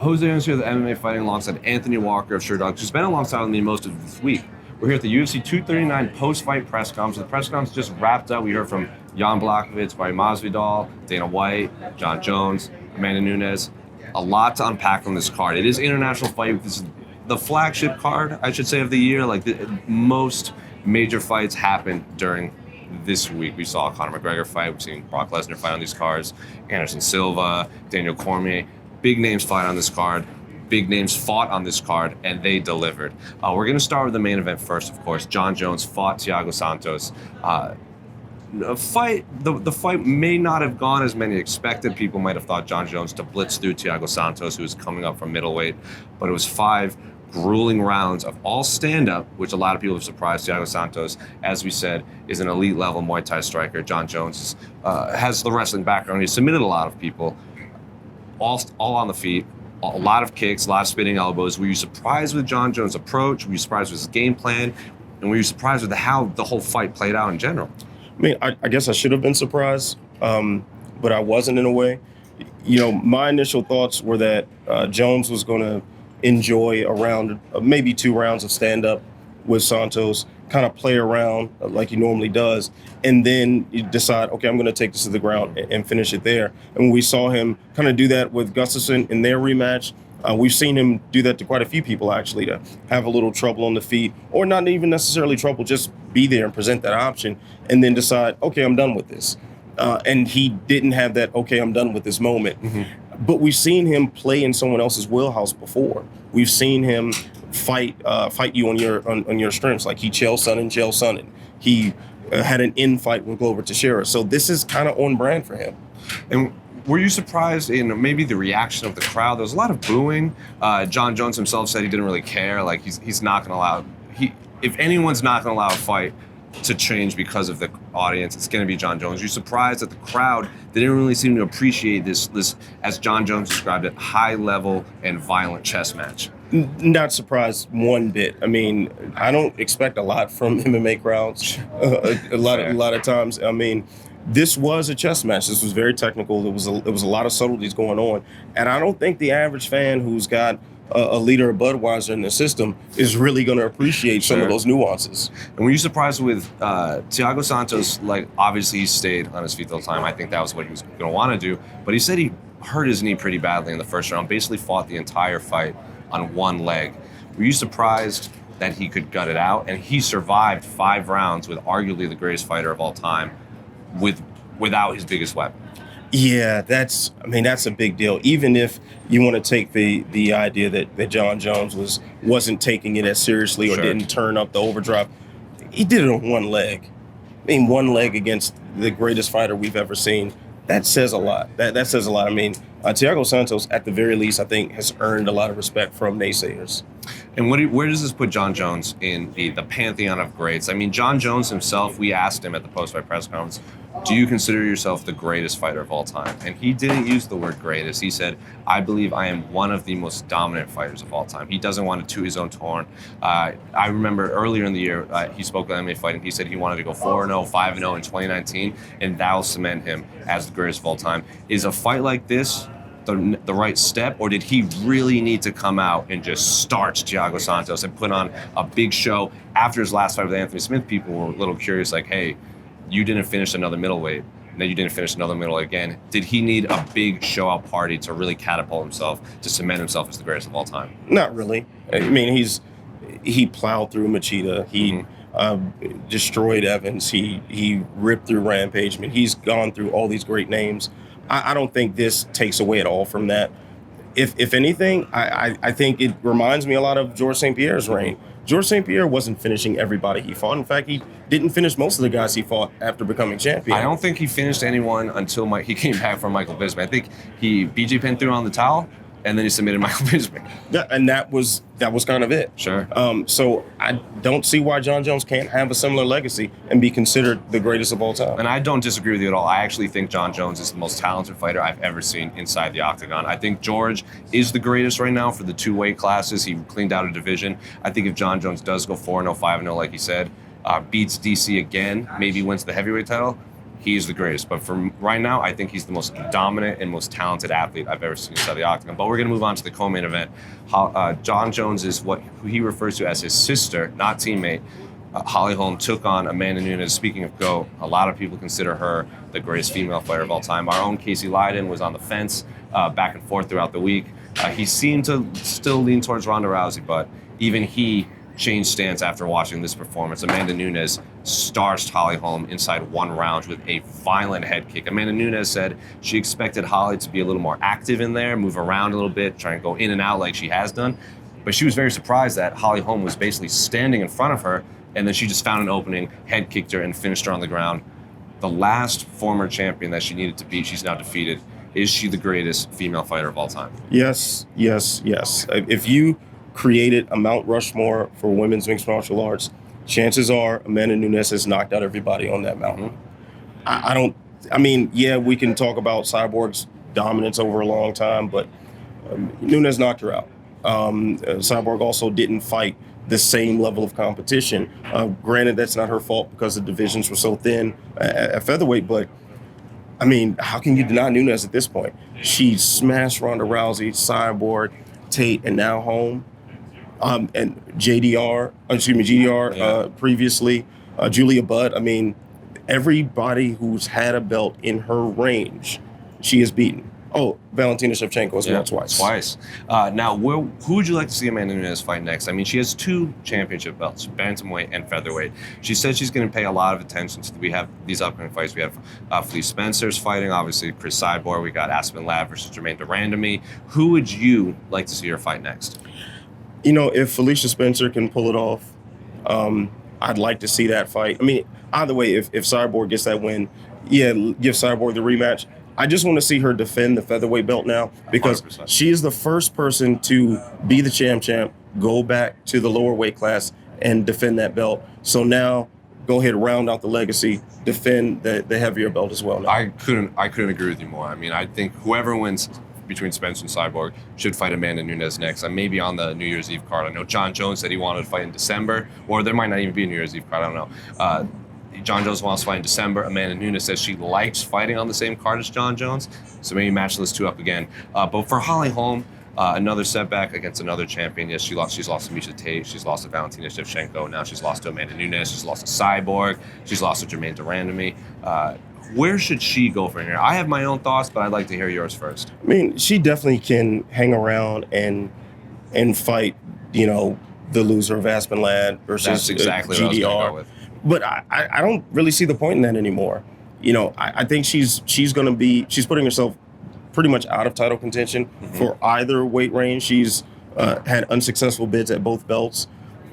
Jose is here, the MMA fighting alongside Anthony Walker of Sherdog, who's been alongside me most of this week. We're here at the UFC 239 post-fight press conference. The press conference just wrapped up. We heard from Jan Blachowicz, Barry Masvidal, Dana White, John Jones, Amanda Nunes. A lot to unpack on this card. It is International Fight Week. This is the flagship card, I should say, of the year. Like most major fights happen during this week. We saw a Conor McGregor fight. We've seen Brock Lesnar fight on these cards. Anderson Silva, Daniel Cormier. Big names fight on this card. Big names fought on this card, and they delivered. We're going to start with the main event first, of course. John Jones fought Thiago Santos. The fight may not have gone as many expected. People might have thought John Jones to blitz through Thiago Santos, who was coming up from middleweight, but it was 5 grueling rounds of all stand-up, which a lot of people have surprised. Thiago Santos, as we said, is an elite-level Muay Thai striker. John Jones has the wrestling background. He submitted a lot of people, all on the feet, a lot of kicks, a lot of spinning elbows. Were you surprised with John Jones' approach? Were you surprised with his game plan? And were you surprised with how the whole fight played out in general? I mean, I guess I should have been surprised, but I wasn't in a way. You know, my initial thoughts were that Jones was going to enjoy a round, maybe 2 rounds of stand-up with Santos, kind of play around like he normally does, and then you decide, okay, I'm going to take this to the ground and finish it there. And we saw him kind of do that with Gustafsson in their rematch. We've seen him do that to quite a few people, actually, to have a little trouble on the feet, or not even necessarily trouble, just be there and present that option, and then decide, okay, I'm done with this. And he didn't have that, okay, I'm done with this moment. Mm-hmm. But we've seen him play in someone else's wheelhouse before. We've seen him fight you on your strengths, like he Chael Sonnen. He had an in-fight with Glover Teixeira. So this is kind of on brand for him. And were you surprised in maybe the reaction of the crowd? There was a lot of booing. John Jones himself said he didn't really care. Like he's not going to allow. If anyone's not going to allow a fight to change because of the audience, it's going to be John Jones. You're surprised that the crowd didn't really seem to appreciate this, as John Jones described it, high level and violent chess match. Not surprised one bit. I mean, I don't expect a lot from MMA crowds. A lot of times. I mean, this was a chess match. This was very technical. There was a lot of subtleties going on, and I don't think the average fan who's got a leader of Budweiser in the system is really going to appreciate some of those nuances. And were you surprised with Thiago Santos? Like, obviously he stayed on his feet the whole time. I think that was what he was going to want to do. But he said he hurt his knee pretty badly in the first round, basically fought the entire fight on one leg. Were you surprised that he could gut it out? And he survived 5 rounds with arguably the greatest fighter of all time without his biggest weapon. Yeah, that's a big deal. Even if you want to take the idea that John Jones wasn't taking it as seriously or didn't turn up the overdrive, he did it on one leg. I mean, one leg against the greatest fighter we've ever seen. That says a lot. That says a lot. I mean, Thiago Santos, at the very least, I think, has earned a lot of respect from naysayers. And where does this put John Jones in the pantheon of greats? I mean, John Jones himself, we asked him at the post-fight press conference, do you consider yourself the greatest fighter of all time? And he didn't use the word greatest. He said, I believe I am one of the most dominant fighters of all time. He doesn't want to toot his own horn. I remember earlier in the year, he spoke at MMA Fighting. He said he wanted to go 4-0, 5-0 in 2019, and that will cement him as the greatest of all time. Is a fight like this the right step, or did he really need to come out and just starch Thiago Santos and put on a big show? After his last fight with Anthony Smith, people were a little curious, like, hey, you didn't finish another middleweight, and then you didn't finish another middleweight again. Did he need a big show-out party to really catapult himself, to cement himself as the greatest of all time? Not really. I mean, he plowed through Machida. He destroyed Evans. He ripped through Rampage. I mean, he's gone through all these great names. I don't think this takes away at all from that. If anything, I think it reminds me a lot of Georges St. Pierre's reign. Georges St. Pierre wasn't finishing everybody he fought. In fact, he didn't finish most of the guys he fought after becoming champion. I don't think he finished anyone until he came back from Michael Bisping. I think BJ Penn threw on the towel, and then he submitted Michael Bisping. Yeah, and that was kind of it. Sure. So I don't see why John Jones can't have a similar legacy and be considered the greatest of all time. And I don't disagree with you at all. I actually think John Jones is the most talented fighter I've ever seen inside the octagon. I think George is the greatest right now for the 2 weight classes. He cleaned out a division. I think if John Jones does go 4-0, 5-0, like he said, beats DC again, maybe wins the heavyweight title, he's the greatest. But for right now, I think he's the most dominant and most talented athlete I've ever seen inside the octagon. But we're going to move on to the co-main event. John Jones is who he refers to as his sister, not teammate. Holly Holm took on Amanda Nunes. Speaking of GOAT, a lot of people consider her the greatest female fighter of all time. Our own Casey Leiden was on the fence back and forth throughout the week. He seemed to still lean towards Ronda Rousey, but even he changed stance after watching this performance. Amanda Nunes starched Holly Holm inside 1 round with a violent head kick. Amanda Nunes said she expected Holly to be a little more active in there, move around a little bit, try and go in and out like she has done. But she was very surprised that Holly Holm was basically standing in front of her, and then she just found an opening, head kicked her, and finished her on the ground. The last former champion that she needed to beat, she's now defeated. Is she the greatest female fighter of all time? Yes, yes, yes. If you created a Mount Rushmore for women's mixed martial arts, chances are Amanda Nunes has knocked out everybody on that mountain. We can talk about Cyborg's dominance over a long time, but Nunes knocked her out. Cyborg also didn't fight the same level of competition. Granted, that's not her fault because the divisions were so thin at featherweight, but I mean, how can you deny Nunes at this point? She smashed Ronda Rousey, Cyborg, Tate, and now Holm. And GDR, previously, Julia Budd. I mean, everybody who's had a belt in her range, she has beaten. Oh, Valentina Shevchenko as well twice. Now, who would you like to see Amanda Nunes fight next? I mean, she has 2 championship belts, bantamweight and featherweight. She said she's going to pay a lot of attention to. We have these upcoming fights. We have Felice Spencer's fighting, obviously Chris Cyborg. We got Aspen Ladd versus Jermaine Durandamy. Who would you like to see her fight next? You know, if Felicia Spencer can pull it off, I'd like to see that fight. I mean, either way, if Cyborg gets that win, give Cyborg the rematch. I just want to see her defend the featherweight belt now because 100%. She is the first person to be the champ, go back to the lower weight class and defend that belt. So now go ahead, round out the legacy, defend the heavier belt as well. Now. I couldn't agree with you more. I mean, I think whoever wins between Spencer and Cyborg should fight Amanda Nunes next. And maybe on the New Year's Eve card. I know John Jones said he wanted to fight in December, or there might not even be a New Year's Eve card. I don't know. John Jones wants to fight in December. Amanda Nunes says she likes fighting on the same card as John Jones, so maybe match those 2 up again. But for Holly Holm, another setback against another champion. Yes, she's lost to Misha Tate. She's lost to Valentina Shevchenko. Now she's lost to Amanda Nunes. She's lost to Cyborg. She's lost to Jermaine Durandamy. Where should she go from here? I have my own thoughts, but I'd like to hear yours first. I mean, she definitely can hang around and fight, the loser of Aspen Ladd versus That's exactly GDR. what I was going to go with. But I don't really see the point in that anymore. I think she's putting herself pretty much out of title contention for either weight range. She's had unsuccessful bids at both belts.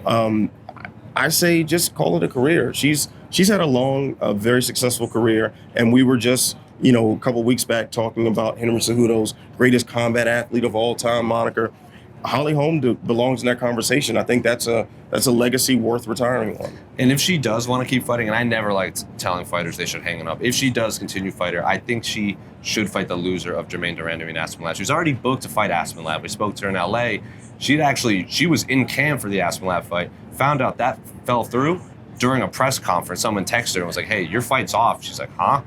I say just call it a career. She's had a long, very successful career, and we were just a couple weeks back talking about Henry Cejudo's greatest combat athlete of all time moniker. Holly Holm belongs in that conversation. I think that's a legacy worth retiring on. And if she does want to keep fighting, and I never liked telling fighters they should hang it up, if she does continue fighting, I think she should fight the loser of Jermaine Durandamy and Aspen Ladd. She was already booked to fight Aspen Ladd. We spoke to her in LA. She was in camp for the Aspen Ladd fight, found out that fell through during a press conference. Someone texted her and was like, hey, your fight's off. She's like, huh?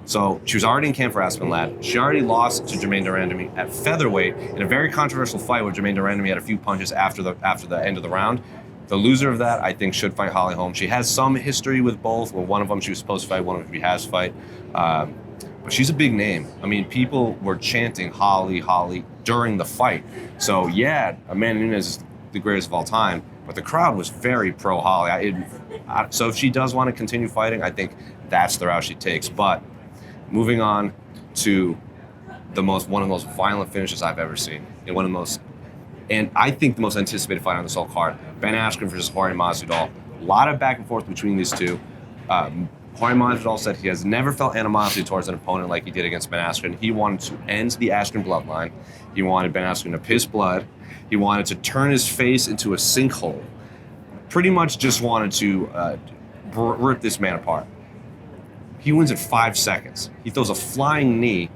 So she was already in camp for Aspen Ladd. She already lost to Jermaine Durandamy at featherweight in a very controversial fight where Jermaine Durandamy had a few punches after the end of the round. The loser of that, I think, should fight Holly Holm. She has some history with both. Well, one of them she was supposed to fight, one of them she has fight. But she's a big name. I mean, people were chanting Holly, Holly during the fight. So yeah, Amanda Nunes is the greatest of all time, but the crowd was very pro Holly. So if she does want to continue fighting, I think that's the route she takes. But moving on to one of the most violent finishes I've ever seen, and I think the most anticipated fight on this whole card, Ben Askren versus Jorge Masvidal. A lot of back and forth between these two. Jorge Masvidal said he has never felt animosity towards an opponent like he did against Ben Askren. He wanted to end the Askren bloodline. He wanted Ben Askren to piss blood. He wanted to turn his face into a sinkhole. Pretty much just wanted to rip this man apart. He wins in 5 seconds. He throws a flying knee,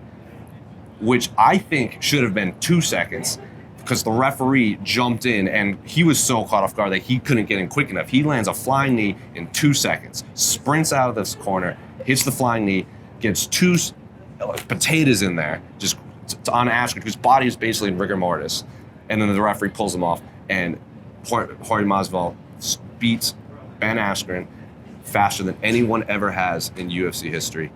which I think should have been 2 seconds because the referee jumped in and he was so caught off guard that he couldn't get in quick enough. He lands a flying knee in 2 seconds, sprints out of this corner, hits the flying knee. gets two potatoes in there, just on Askren, whose body is basically in rigor mortis, and then the referee pulls him off, and Jorge Masvidal beats Ben Askren faster than anyone ever has in UFC history.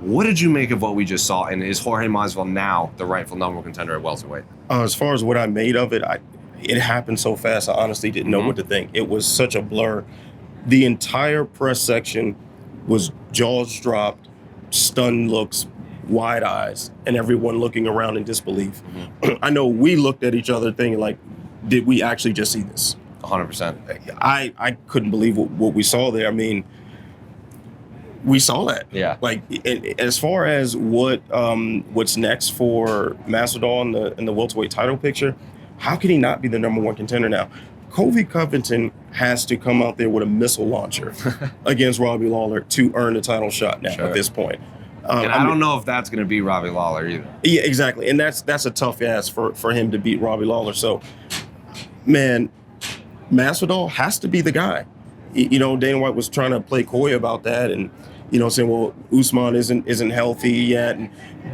What did you make of what we just saw, and is Jorge Masvidal now the rightful number one contender at welterweight? As far as what I made of it, it happened so fast, I honestly didn't know what to think. It was such a blur. The entire press section was jaws dropped, stunned looks, wide eyes, and everyone looking around in disbelief. I know we looked at each other thinking, like, did we actually just see this? 100%. I couldn't believe what we saw there. I mean, we saw that. Yeah. Like, as far as what's next for Masvidal in the welterweight title picture, how can he not be the number one contender now? Colby Covington has to come out there with a missile launcher against Robbie Lawler to earn the title shot now at this point. And I don't know if that's going to be Robbie Lawler either. Yeah, exactly. And that's a tough ask for him to beat Robbie Lawler. So, man, Masvidal has to be the guy. You know, Dana White was trying to play coy about that and, you know, saying, well, Usman isn't healthy yet.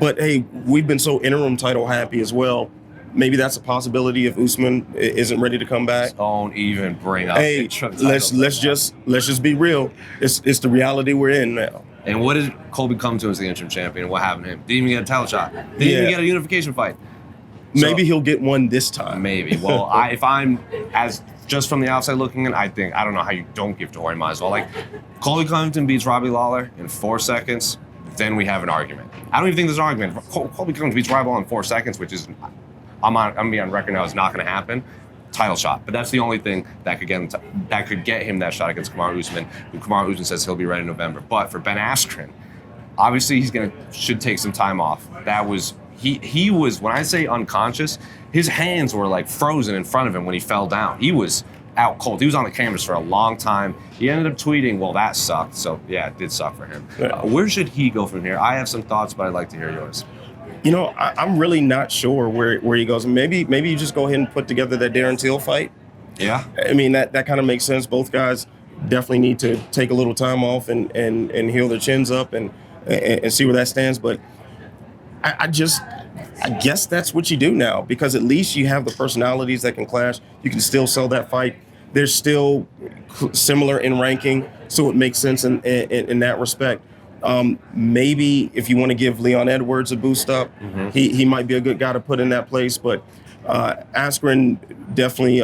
But, hey, we've been so interim title happy as well. Maybe that's a possibility if Usman isn't ready to come back. Don't even bring up. Hey, let's just be real. It's the reality we're in now. And what did Colby come to as the interim champion? What happened to him? Didn't even get a title shot. Didn't even get a unification fight. Maybe he'll get one this time. Maybe. Well, if I'm as just from the outside looking in, I don't know how you don't give to Jorge Masvidal. Like, Colby Covington beats Robbie Lawler in 4 seconds, then we have an argument. I don't even think there's an argument. Colby Covington beats Robbie Lawler in 4 seconds, which is, I'm gonna be on record now, is not going to happen. Title shot, but that's the only thing that could get him that shot against Kamaru Usman. Who Kamaru Usman says he'll be ready in November. But for Ben Askren, obviously should take some time off. That was he was, when I say unconscious, his hands were like frozen in front of him when he fell down. He was out cold. He was on the canvas for a long time. He ended up tweeting, "Well, that sucked." So yeah, it did suck for him. Where should he go from here? I have some thoughts, but I'd like to hear yours. You know, I'm really not sure where he goes. Maybe you just go ahead and put together that Darren Till fight. Yeah. I mean, that kind of makes sense. Both guys definitely need to take a little time off and heal their chins up and see where that stands. But I guess that's what you do now, because at least you have the personalities that can clash. You can still sell that fight. They're still similar in ranking, so it makes sense in that respect. Maybe if you want to give Leon Edwards a boost up, he might be a good guy to put in that place. But Askren definitely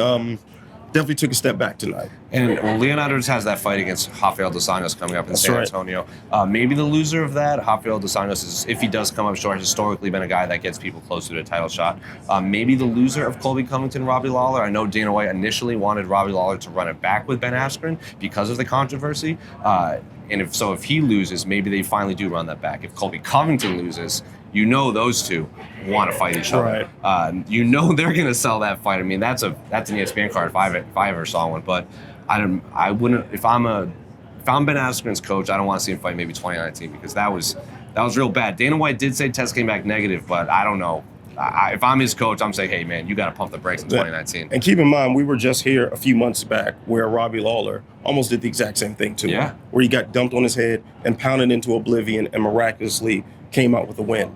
took a step back tonight. And well, Leon Edwards has that fight against Rafael dos Anjos coming up in San Antonio. Maybe the loser of that, Rafael dos Anjos, is, if he does come up short, has historically been a guy that gets people closer to a title shot. Maybe the loser of Colby Covington, Robbie Lawler. I know Dana White initially wanted Robbie Lawler to run it back with Ben Askren because of the controversy. And if he loses, maybe they finally do run that back. If Colby Covington loses, you know those two want to fight each other. Right. You know they're going to sell that fight. I mean, that's an ESPN card if I ever saw one. But I wouldn't. If I'm Ben Askren's coach, I don't want to see him fight maybe 2019, because that was real bad. Dana White did say test came back negative, but I don't know. If I'm his coach, I'm saying, hey, man, you got to pump the brakes in 2019. And keep in mind, we were just here a few months back where Robbie Lawler almost did the exact same thing to him, where he got dumped on his head and pounded into oblivion and miraculously came out with a win.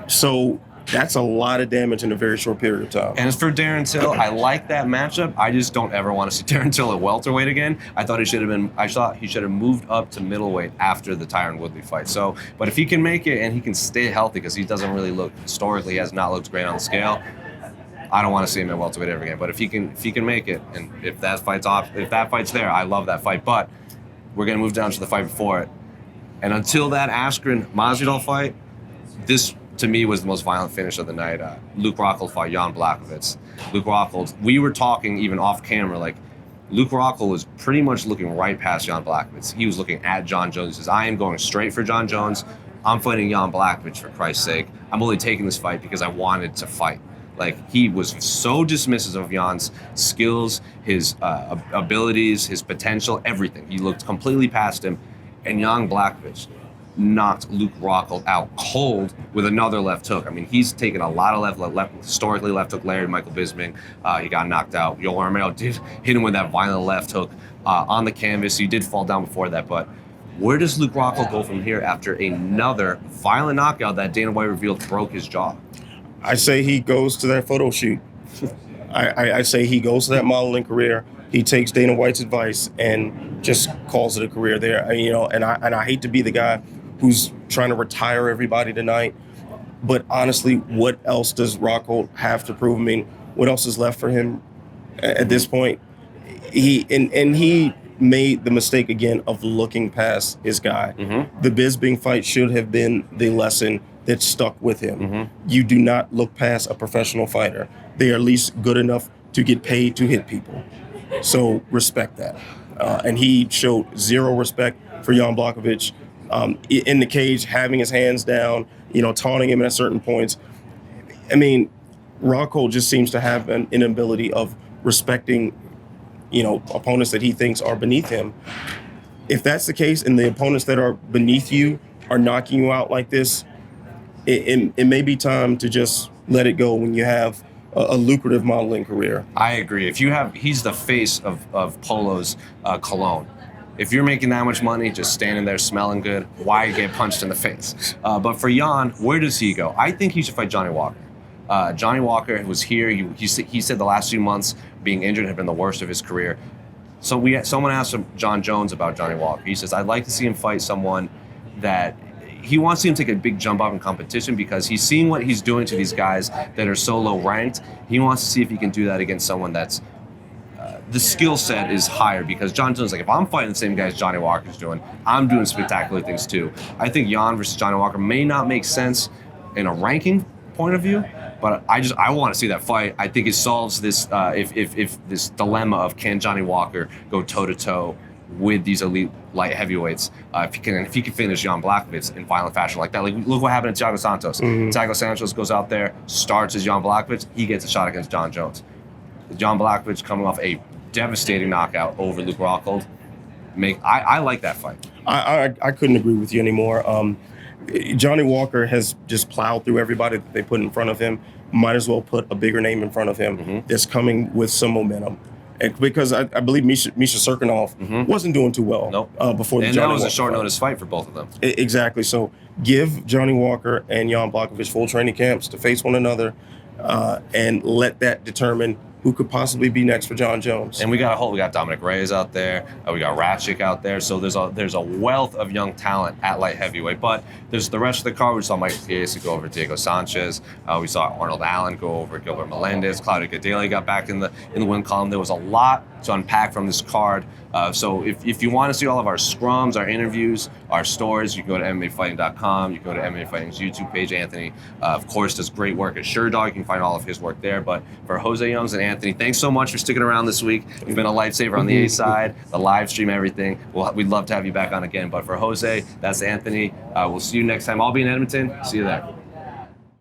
So that's a lot of damage in a very short period of time. And as for Darren Till, I like that matchup. I just don't ever want to see Darren Till at welterweight again. I thought he should have moved up to middleweight after the Tyron Woodley fight. So, but if he can make it and he can stay healthy, because he doesn't really look, historically, he has not looked great on the scale, I don't want to see him at welterweight ever again. But if he can make it, and if that fight's there, I love that fight. But we're gonna move down to the fight before it. And until that Askren-Masvidal fight, this, to me, was the most violent finish of the night. Luke Rockhold fought Jan Blachowicz. Luke Rockhold, we were talking even off camera, like, Luke Rockhold was pretty much looking right past Jan Blachowicz. He was looking at John Jones. He says, I am going straight for John Jones. I'm fighting Jan Blachowicz, for Christ's sake. I'm only taking this fight because I wanted to fight. Like, he was so dismissive of Jan's skills, his abilities, his potential, everything. He looked completely past him. And Jan Blachowicz knocked Luke Rockhold out cold with another left hook. I mean, he's taken a lot of left historically left hook Larry Michael Bisping. He got knocked out. Yoel Romero did hit him with that violent left hook on the canvas. He did fall down before that, but Where does Luke Rockhold go from here after another violent knockout that Dana White revealed broke his jaw? I say he goes to that photo shoot. I say he goes to that modeling career. He takes Dana White's advice and just calls it a career there. And I hate to be the guy who's trying to retire everybody tonight, but honestly, what else does Rockhold have to prove? I mean, what else is left for him at this point? He made the mistake again of looking past his guy. Mm-hmm. The Bisping fight should have been the lesson that stuck with him. Mm-hmm. You do not look past a professional fighter. They are at least good enough to get paid to hit people. So respect that. And he showed zero respect for Jan Blachowicz in the cage, having his hands down, taunting him at certain points. I mean, Rockhold just seems to have an inability of respecting, opponents that he thinks are beneath him. If that's the case and the opponents that are beneath you are knocking you out like this, it may be time to just let it go when you have a lucrative modeling career. I agree. He's the face of Polo's cologne. If you're making that much money, just standing there smelling good, why get punched in the face? But for Jan, where does he go? I think he should fight Johnny Walker. Johnny Walker was here. He said the last few months being injured had been the worst of his career. So someone asked him, John Jones, about Johnny Walker. He says, I'd like to see him fight someone that he wants to see him take a big jump up in competition because he's seeing what he's doing to these guys that are so low ranked. He wants to see if he can do that against someone that's the skill set is higher, because John Jones, like, if I'm fighting the same guy as Johnny Walker's doing, I'm doing spectacular things too. I think Jan versus Johnny Walker may not make sense in a ranking point of view, but I want to see that fight. I think it solves this if this dilemma of can Johnny Walker go toe to toe with these elite light heavyweights, if he can finish Jan Blachowicz in violent fashion like that. Like, look what happened to Thiago Santos. Mm-hmm. Thiago Santos goes out there, starts as Jan Blachowicz, he gets a shot against John Jones. Jan Blachowicz coming off a devastating knockout over Luke Rockhold. I like that fight. I couldn't agree with you anymore. Johnny Walker has just plowed through everybody that they put in front of him. Might as well put a bigger name in front of him that's coming with some momentum. And because I believe Misha Serkinov wasn't doing too well before the Johnny Walker. And that was a short notice fight for both of them. Exactly. So give Johnny Walker and Jan Blachowicz full training camps to face one another, and let that determine who could possibly be next for John Jones. And we got Dominic Reyes out there. We got Ratchik out there. So there's a wealth of young talent at light heavyweight. But there's the rest of the card. We saw Mike Chiesa go over Diego Sanchez. We saw Arnold Allen go over Gilbert Melendez. Claudio Gadelha got back in the win column. There was a lot to unpack from this card. So if you want to see all of our scrums, our interviews, our stories, you can go to MMAfighting.com. You can go to MMA Fighting's YouTube page. Anthony, of course, does great work at Sherdog. You can find all of his work there. But for Jose Youngs and Anthony, thanks so much for sticking around this week. You've been a lifesaver on the A side, the live stream, everything. We'd love to have you back on again. But for Jose, that's Anthony. We'll see you next time. I'll be in Edmonton. See you there.